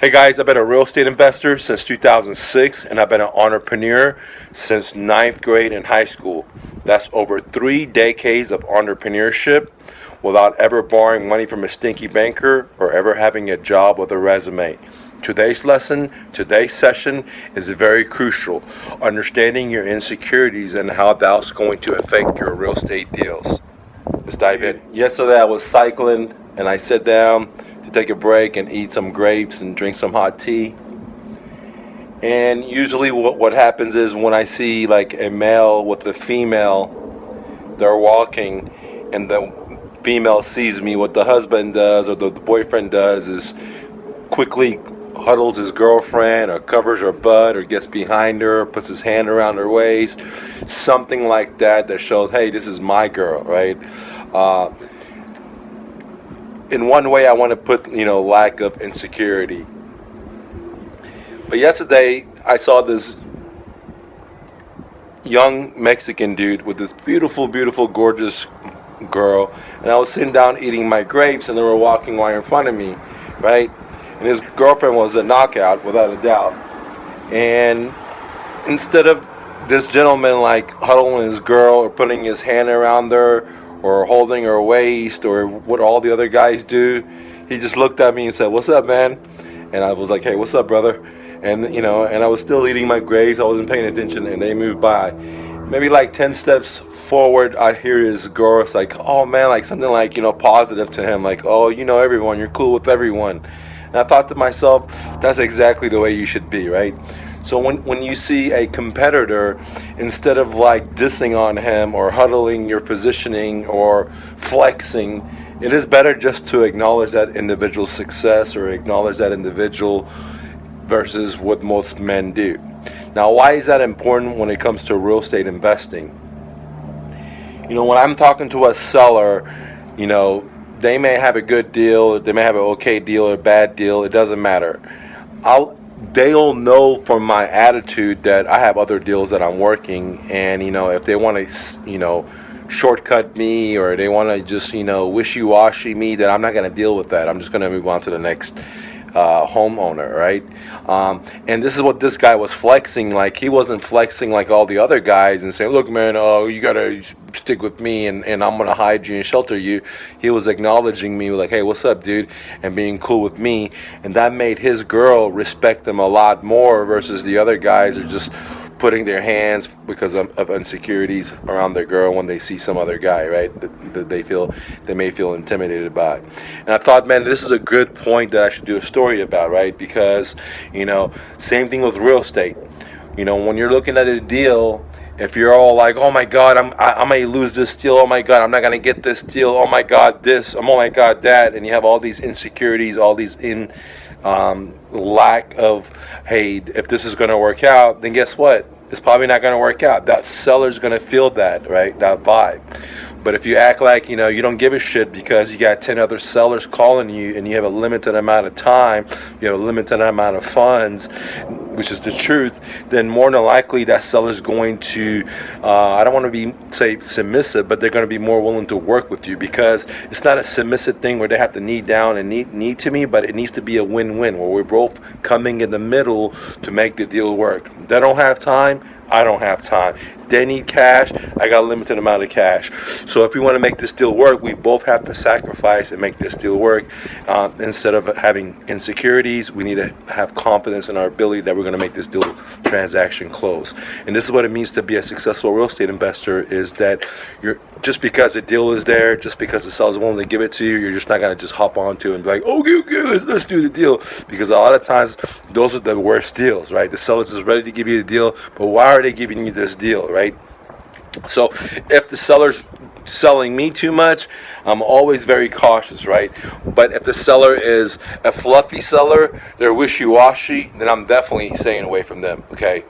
Hey guys, I've been a real estate investor since 2006 and I've been an entrepreneur since ninth grade in high school. That's over 3 decades of entrepreneurship without ever borrowing money from a stinky banker or ever having a job with a resume. Today's session is very crucial. Understanding your insecurities and how that's going to affect your real estate deals. Let's dive in. Yesterday I was cycling and I sat down to take a break and eat some grapes and drink some hot tea. And usually what happens is when I see like a male with a female, they're walking and the female sees me, what the husband does or the boyfriend does is quickly huddles his girlfriend or covers her butt or gets behind her, puts his hand around her waist, something like that shows, hey, this is my girl, right? In one way, I want to put, lack of insecurity. But yesterday, I saw this young Mexican dude with this beautiful, beautiful, gorgeous girl. And I was sitting down eating my grapes, and they were walking right in front of me, right? And his girlfriend was a knockout, without a doubt. And instead of this gentleman, like, huddling his girl or putting his hand around her, or holding her waist, or what all the other guys do, he just looked at me and said, "What's up, man?" And I was like, "Hey, what's up, brother?" And and I was still eating my grapes. I wasn't paying attention, and they moved by. Maybe like 10 steps forward, I hear his girl. It's like, "Oh man," like something like positive to him, like, "Oh, everyone, you're cool with everyone." And I thought to myself, that's exactly the way you should be, right? So when you see a competitor, instead of like dissing on him or huddling your positioning or flexing, it is better just to acknowledge that individual's success or acknowledge that individual versus what most men do. Now, why is that important when it comes to real estate investing? When I'm talking to a seller, they may have a good deal, they may have an okay deal or a bad deal, it doesn't matter. They'll know from my attitude that I have other deals that I'm working, and if they want to shortcut me or they want to just wishy-washy me, that I'm not going to deal with that. I'm just going to move on to the next homeowner, right? And this is what this guy was flexing. Like, he wasn't flexing like all the other guys and saying, "Look, man, you gotta stick with me and I'm gonna hide you and shelter you." He was acknowledging me like, "Hey, what's up, dude?" and being cool with me, and that made his girl respect him a lot more versus the other guys are just putting their hands because of insecurities around their girl when they see some other guy, right? That they may feel intimidated by. And I thought, man, this is a good point that I should do a story about, right? Because same thing with real estate. When you're looking at a deal, if you're all like, "Oh my God, I may lose this deal. Oh my God, I'm not gonna get this deal. Oh my God, this. Oh my God, that," and you have all these insecurities, all these lack of, hey, if this is going to work out, then guess what? It's probably not going to work out. That seller's going to feel that, right? That vibe. But if you act like, you don't give a shit because you got 10 other sellers calling you and you have a limited amount of time, you have a limited amount of funds, which is the truth, then more than likely that seller's going to, I don't want to say submissive, but they're going to be more willing to work with you, because it's not a submissive thing where they have to knee down and need to me, but it needs to be a win-win where we're both coming in the middle to make the deal work. They don't have time, I don't have time. They need cash, I got a limited amount of cash. So if we want to make this deal work, we both have to sacrifice and make this deal work. Instead of having insecurities, we need to have confidence in our ability that we're going to make this deal transaction close. And this is what it means to be a successful real estate investor, is that you're just because the deal is there, just because the seller's willing to give it to you, you're just not going to just hop onto it and be like, okay, let's do the deal. Because a lot of times, those are the worst deals, right? The seller's is ready to give you the deal, but why are they giving you this deal, right? So if the seller's selling me too much, I'm always very cautious, right? But if the seller is a fluffy seller, they're wishy-washy, then I'm definitely staying away from them, okay?